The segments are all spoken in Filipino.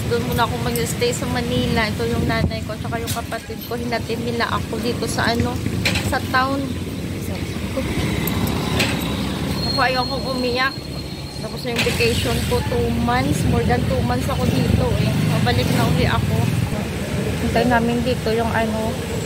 doon muna ako mag-stay sa Manila. Ito yung nanay ko, tsaka yung kapatid ko. Hinatid nila ako dito sa sa town. Ako ayaw kong umiyak. Tapos yung vacation ko, 2 months. More than 2 months ako dito eh. Mabalik na uli ako. Hintay namin dito yung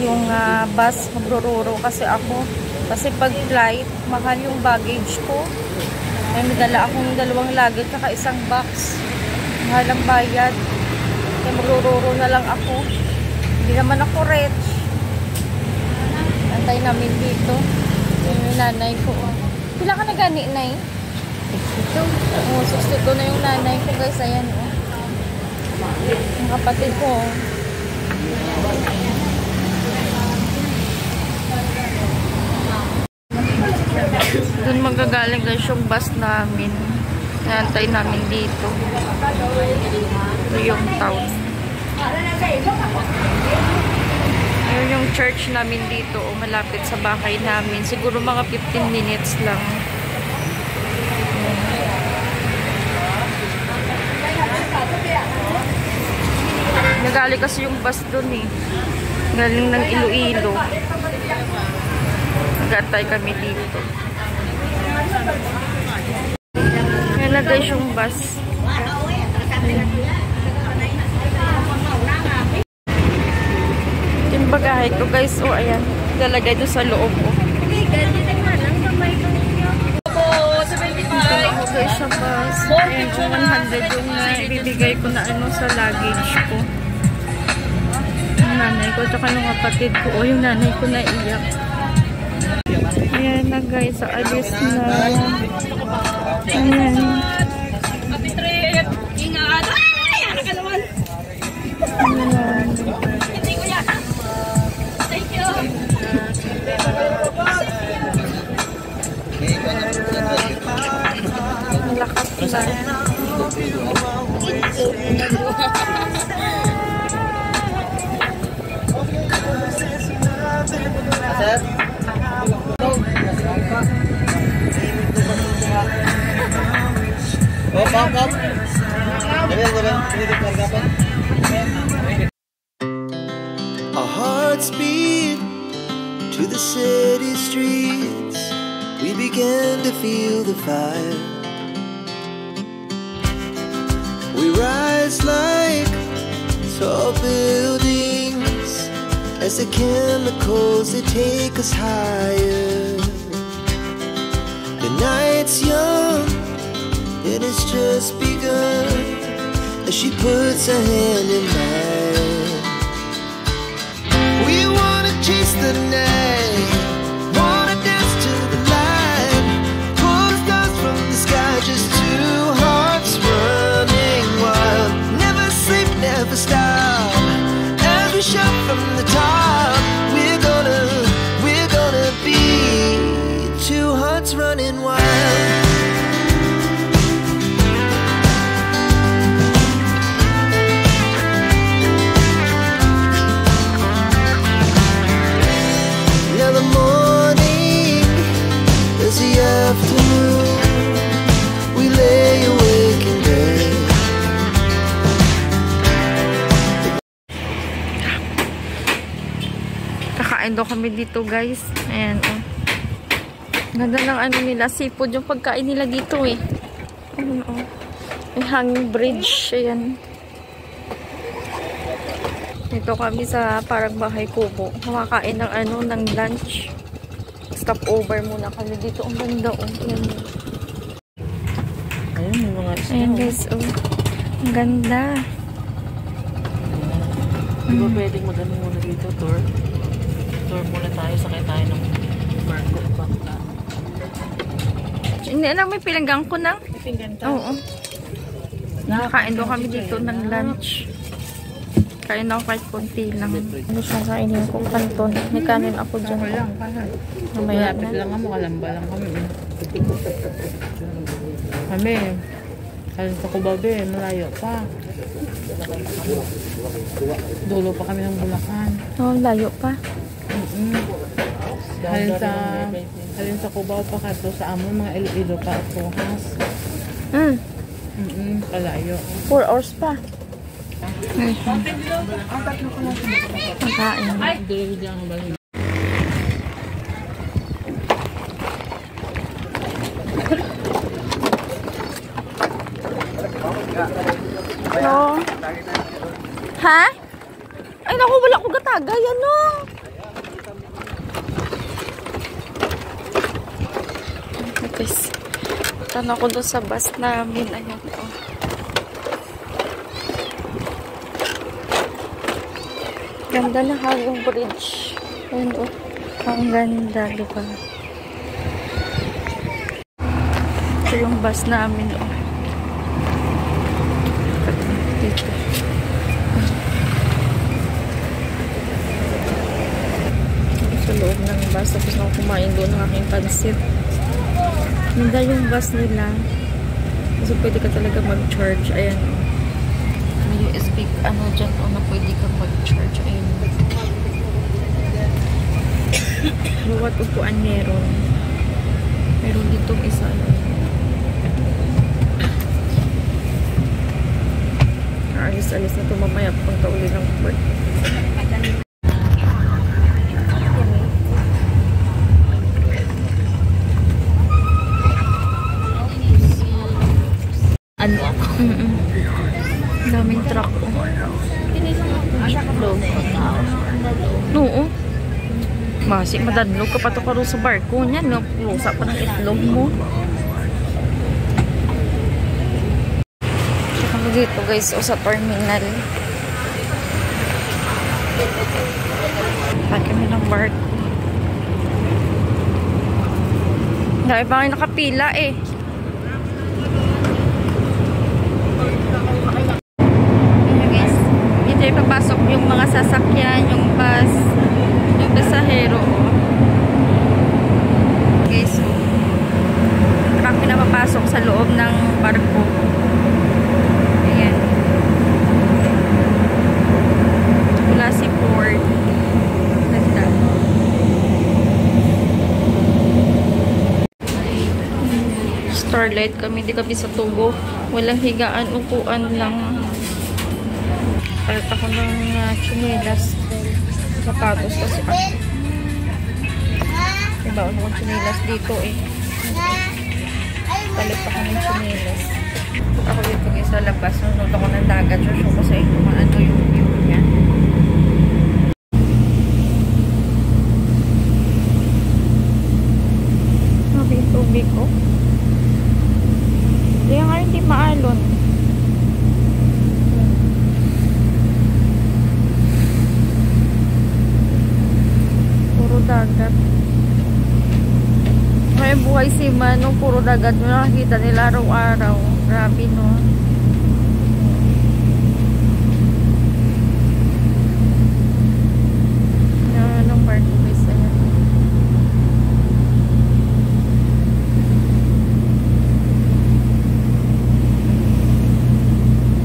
yung bus. Magrururo kasi ako. Kasi pag flight, mahal yung baggage ko. Ay, may dala akong 2 luggage saka 1 box. Mahal ang bayad. Kaya magrururo na lang ako. Hindi naman ako rich. Antay namin dito. Yung nanay ko. Pila ka na gani, nay? 62. Oh, 62 na yung nanay ko, guys. Ayan, oh. Yung kapatid ko, oh. Doon magagaling guys yung bus namin. Nantay namin dito. Ito yung town. Ayun yung church namin dito. O, malapit sa bahay namin. Siguro mga 15 minutes lang. Nagaling kasi yung bus doon eh. Galing ng Iloilo. Nag-atay kami dito. Ayan na guys yung bus. Yung bagahe ko guys. O ayan. Lalagay doon sa loob ko. Ito ako guys sa bus. Ayan yung 100 yung ibibigay ko na sa luggage ko. Yung nanay ko tsaka yung kapatid ko. O yung nanay ko naiyak. Ayan na guys, alis na. Ayan. Lakas na. Our hearts beat to the city streets. We began to feel the fire. We rise like tall buildings as the chemicals they take us higher. The night's young, and it's just begun as she puts her hand in mine. We wanna chase the night, wanna dance to the light, pull the stars from the sky, just 2 hearts running wild. Never sleep, never stop, as we shout from the top. We're gonna be 2 hearts running wild. Afternoon, we lay awake in bed. Kakain daw kami dito guys. Ayan oh. Ganda ng nila, seafood yung pagkain nila dito eh. Ayan oh. May hanging bridge. Ayan. Dito kami sa parang bahay kubo. Kumakain ng ng lunch. Stop over muna kami dito. Ang ganda oh. Ayan. Ayan, may mga isda. Ayan guys oh. Ang ganda. Di ba pwedeng mag-ano muna dito, tour? Tour muna tayo, sakay tayo ng barko pa. Hindi alam, may pilanggang ko na. Pinggan tayo. Oo. Nakakain doon kami dito ng lunch. Kain ako kahit konti lang. Ano siya kainin ko? Kanton. May kanin ako dyan. Okay lang. Mamaya Malapit na. lang mo, kalamba lang kami. Kami, kalin sa Kubabe, malayo pa. Dulo pa kami ng Bulacan. Oh, layo pa. Halin sa Cubao pa kato sa amon mga Iloilo pa at Rojas. Kalayo. 4 hours pa. Pagkain. Delivery lang ba yun? Hello? Ha? Ay naku, wala ko gatagay. Ano? Guys, tanong ko doon sa bus namin. Ayan o. Ganda na ha yung bridge. Ayan o. Ang ganda, di ba? Ito yung bus namin o. Dito. Sa loob ng bus. Tapos ako kumain doon ng aking pansit. Ganda yung bus nila. Kasi pwede ka talaga mag-charge. Ayan o. May USB ano dyan o na pwede ka mag-charge. Ayan. Bawat upuan meron. Meron dito isa. Alis-alis na ito mamaya punta uli ng work. Ano ako? Daming truck o. Itlog. Oo. Masik, madadlog ka pa ito karo sa barko niya. No? Lusa pa ng itlog mo. Kami dito guys o sa terminal. Pag kami ng barko. Dahil ba kayo nakapila eh. Guys, dito yung papasok yung mga sasakyan, yung bus, yung pasahero. Guys, kami na papasok sa loob ng barko. Ayan. Wala si port. Ganda. Starlight kami, di kami sa tubo. Walang higaan, upuan lang. Palit ako ng chinelas. Sapatos kasi ako. Diba, ano kong chinelas dito eh. Palit ako ng chinelas. Ako dito guys sa labas. Nunod ako ng dagat. Show ko sa inyo kung ano yung view niya. Sabi yung tubig ko. Kaya nga hindi maalon. Puro dagat. May buhay si Manong, puro dagat. Nakakita nila araw-araw. Grabe no. Anong barko guys? Ayan.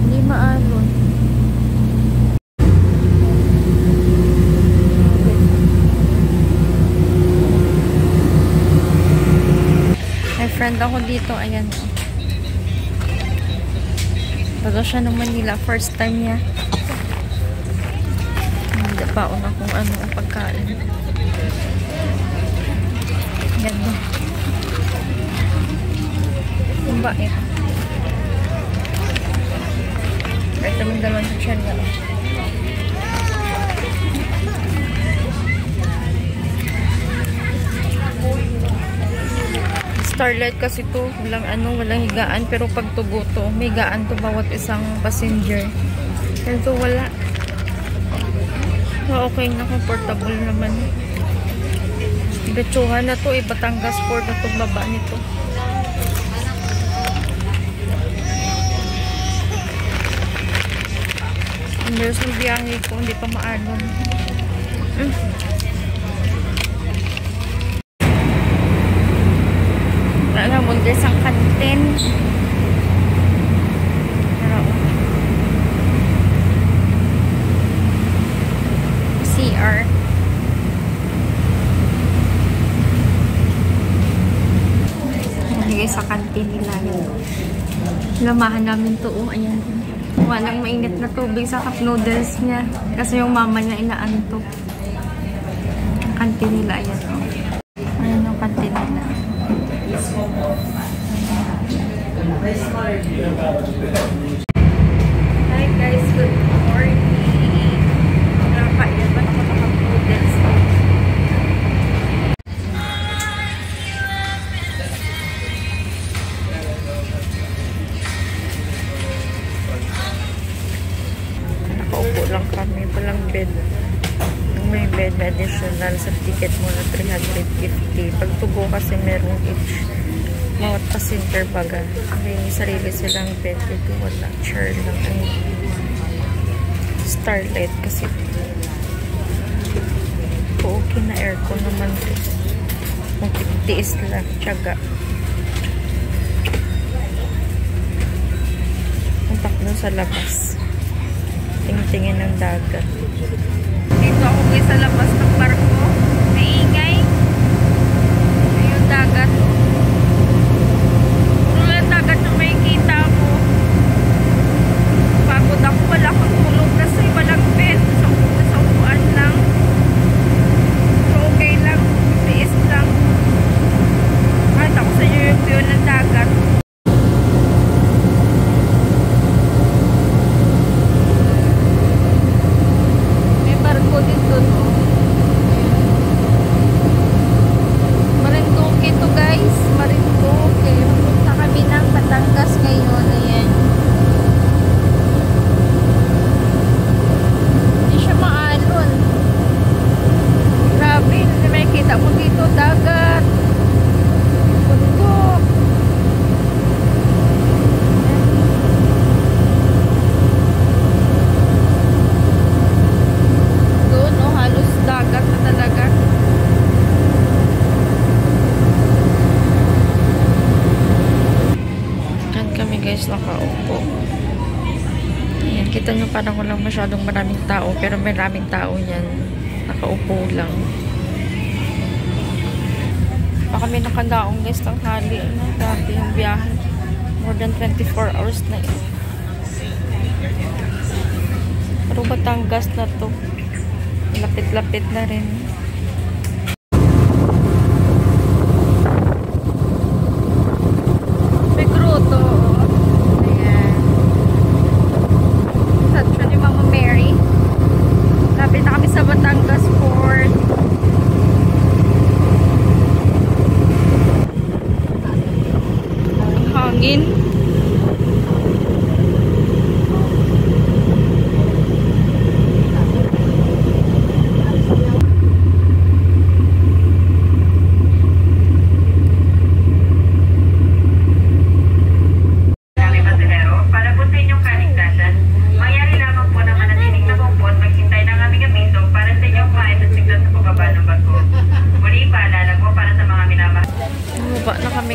Hindi maalon. May friend ako dito. Ayan. Taga siya ng Manila. First time niya. Hindi pa ako na kung ano ang pagkain. Yan mo. Yung ba eh. Kahit naman dalawang sa tiyan na. Starlight kasi to, walang higaan, pero pag tubo to, may higaan to bawat isang passenger. Pero to wala. So, okay na, comfortable naman. Gatsuhan na to, Batangas Port na itong baba nito. There's yung biyangi ko, hindi pa maalon. Wala mo guys ang kantin. CR. Guys sa kantin nila. Lamahan namin to. Oh, ayan. Walang mainit na tubig sa cup noodles niya. Kasi yung mama niya inaantok. Kantin nila, ayan o. Ayan yung kantin nila. Hi guys, good morning. Nakakain ba ako sa cup noodles? Nakaupo lang kami, walang bed. May bed na additional sa ticket mo na 350. Pag tubo kasi merong each bawat passenger baga. May sarili silang bed. Dito wala. Chair lang. Ay, starlight kasi. Okay na aircon naman to. Kung tiis lang. Tiyaga. Puntak nun sa labas. Tingin-tingin ng dagat. Dito ako guys sa labas ng barko. May ingay. Ayun dagat. Puro lang dagat na may kita mo. Pagod ako. Wala akong tulog kasi walang bed. Sa upuan lang. So okay lang. Tiis lang. Kahit ako sa inyo yung view ng dagat. Dito no. Marinduque to guys. Marinduque. Pupunta kami ng Batangas ngayon. Ayan. Hindi siya maalon. Grabe. May kita mo dito. Dagat. Bundok. Dagat na talaga. Yan kami guys nakaupo. Ayan, kita nyo parang walang masyadong maraming tao pero may maraming tao yan. Nakaupo lang. Pa kami nakadaong guys ng hali. Grabe yung biyahe. More than 24 hours na yun. Pero Batangas na to. Lapit-lapit na rin. May gruto. Ayan. Saan siya ni Mama Mary? Lapit na kami sa Batangas Port. Hangin.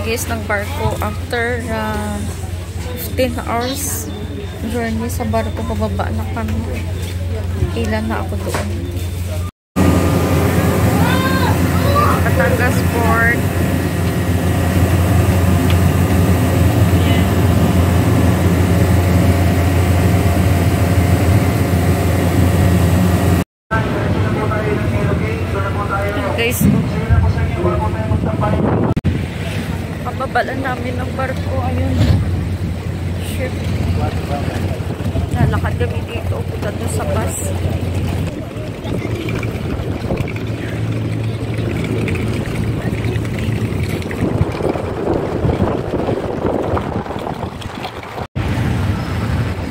Ng barko after 15 hours journey sa barko, pababa na kami. Ilan na ako doon. Batangas Port. Guys, pababalan namin ng barko. Ayun. Ship. Lalakad kami dito. Punta doon sa bus.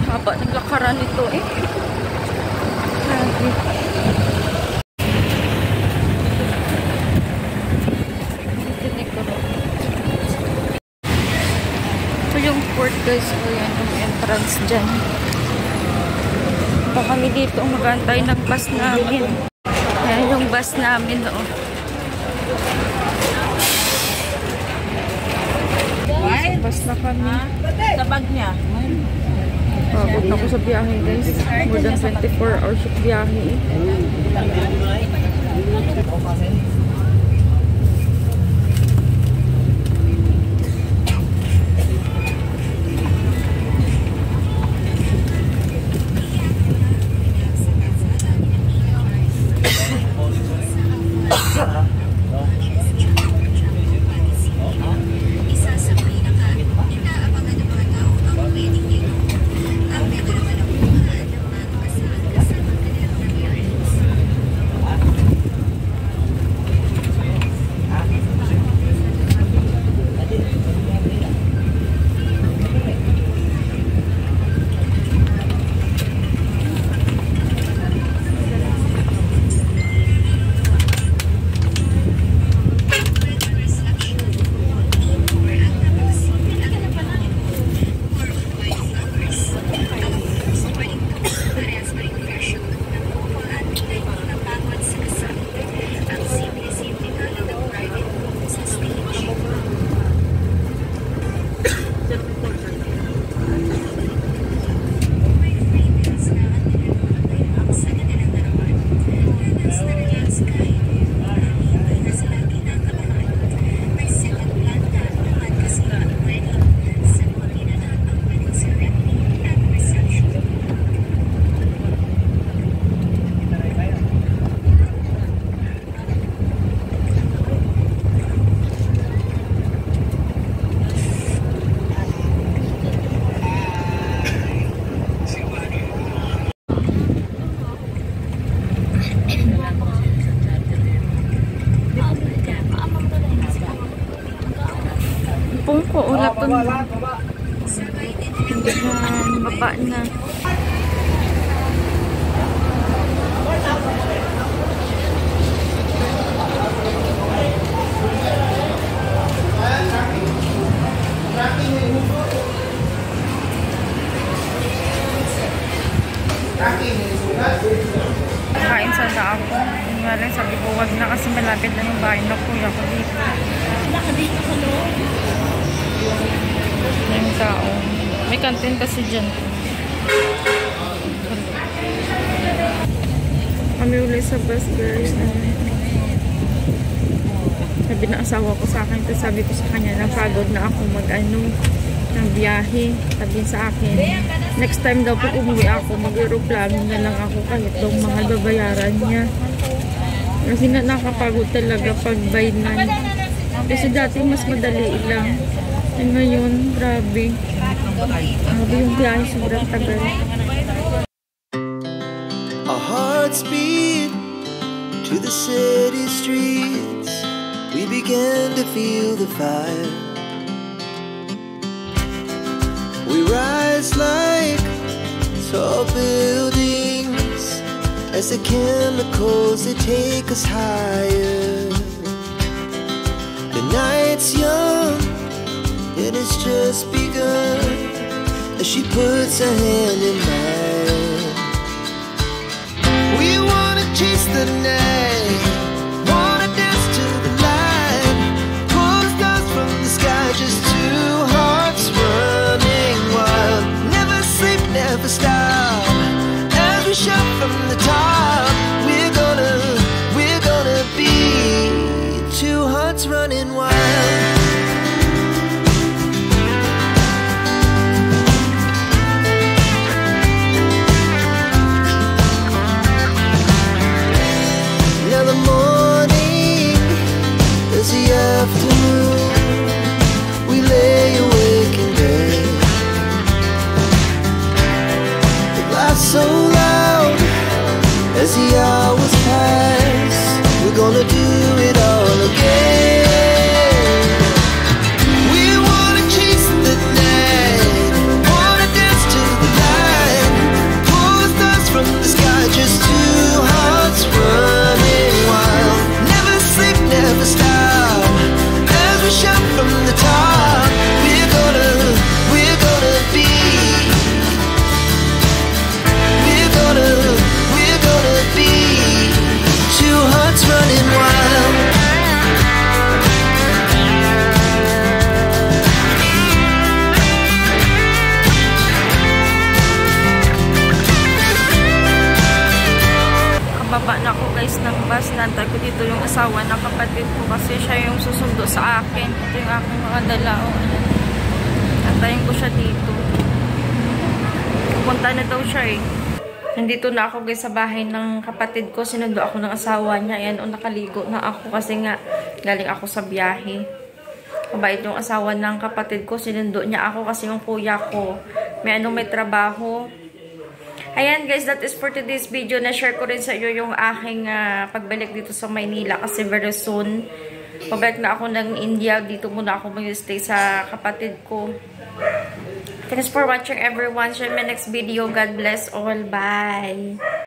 Haba ng lakaran nito eh. Yung port guys, o yan yung entrance dyan. Pa kami dito magantay ng bus namin. Yan yung bus namin no. Bus na kami. Sa bag niya. Pagod na ako sa biyahe guys. More than 24 hours of biyahe. Kain sana ako. Yung nga lang, sabi ko, wag na kasi malapit na yung bahay na kuya ko dito. Yung tao. May kantin kasi dyan. Kami ulit sa bus, guys. Sabi na asawa ko sa akin, tapos sabi ko sa kanya, napagod na ako ng biyahe. Sabi sa akin, next time daw pag umuwi ako, mag-aeroplano na lang ako kahit daw mahal babayaran niya. Kasi nga nakapagod talaga pag by night. Kasi dati mas madali lang. E ngayon, grabe. Grabe yung biyahe, sobrang tagal. Our hearts beat to the city streets. We began to feel the fire. We rise like tall buildings as the chemicals they take us higher. The night's young and it's just begun as she puts her hand in mine. We wanna chase the night, wanna dance to the light, pull stars from the sky, just two hearts running wild. Never sleep, never stop, as we shout from the top. We're gonna be two hearts running wild. Afternoon, we lay awake in bed. The laughs so loud as the hours pass. We're gonna do it all again. We wanna chase the night, wanna dance to the light, pull stars from the sky, just two hearts running wild. Never sleep, never stop. Shout from the top. We're gonna be. We're gonna be two hearts running wild. Kababa na ako guys ng bus. Nantay ko dito yung asawa ng kapatid ko kasi siya yung susundo sa akin. Ito yung aking mga dala. Nantayin ko siya dito. Pupunta na daw siya eh. Nandito na ako guys sa bahay ng kapatid ko. Sinundo ako ng asawa niya. Ayan, nakaligo na ako kasi nga galing ako sa biyahe. Mabait yung asawa ng kapatid ko. Sinundo niya ako kasi yung kuya ko may trabaho. Ayan guys, that is for today's video. Na-share ko rin sa iyo yung aking pagbalik dito sa Maynila kasi very soon pabalik na ako ng India. Dito muna ako mag-stay sa kapatid ko. Thanks for watching everyone. See you in my next video. God bless all. Bye!